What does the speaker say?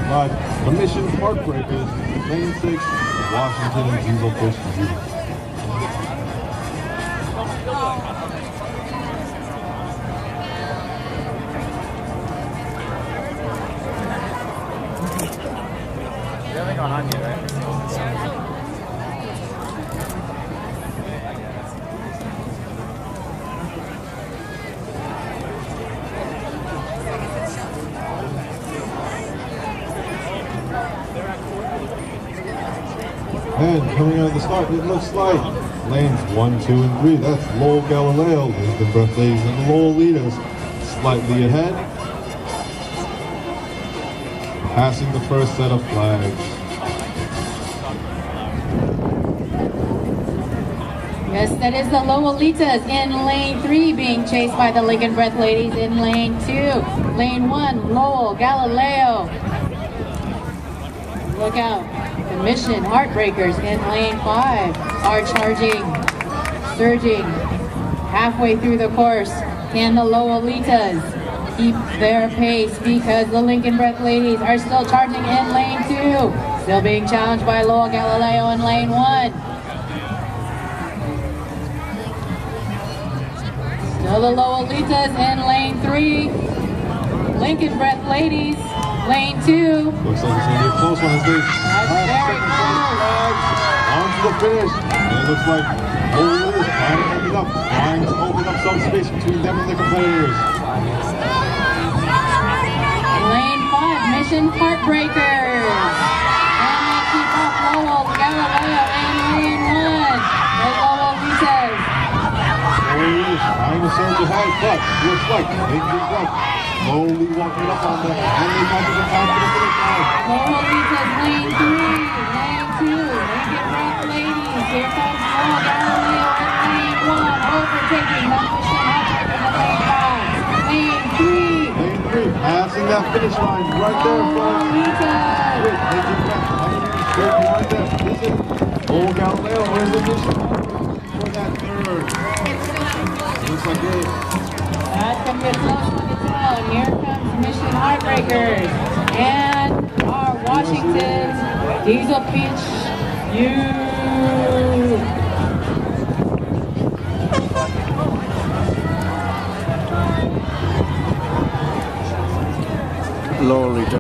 by the Mission Heartbreakers, lane 6, Washington and Diesel Fish. Going on you, right? And coming out of the start, it looks like lanes 1, 2, and 3. That's Lowell Galileo, Lincoln Breath Ladies, and Lowellitas slightly ahead. Passing the first set of flags. Yes, that is the Lowellitas in lane 3 being chased by the Lincoln Breath Ladies in lane 2. Lane 1, Lowell Galileo. Look out, the Mission Heartbreakers in lane 5 are surging halfway through the course. Can the Lowellitas keep their pace, because the Lincoln Breath Ladies are still charging in lane 2. Still being challenged by Lowell Galileo in lane 1. Still the Lowellitas in lane 3. Lincoln Breath Ladies, lane 2. Looks like it's going to be a close one as they That's very close. On to the finish. And it looks like Lowellitas trying to open up some space between them and the competitors. Lane 5, Mission Heartbreakers. And they keep up Lowell Galileo in lane 1. The Lowellitas. Trying to surge ahead, but looks like they just like slowly walking up on them, and they got to the top of the finish line. Lowellitas lane 3, lane 2, Lincoln Breath Ladies. Here comes Lowell Galileo in lane 1, overtaking the Mission Heartbreakers in lane 5. Lane 3. Lane 3, passing that finish line right there, folks. Lincoln Breath straight behind them. This is Lowell Galileo. Where's the Mission for that third? Looks like it. That's going to be a close one as well. And here comes Mission Heartbreakers and our Washington Diesel Peach Lowellitas.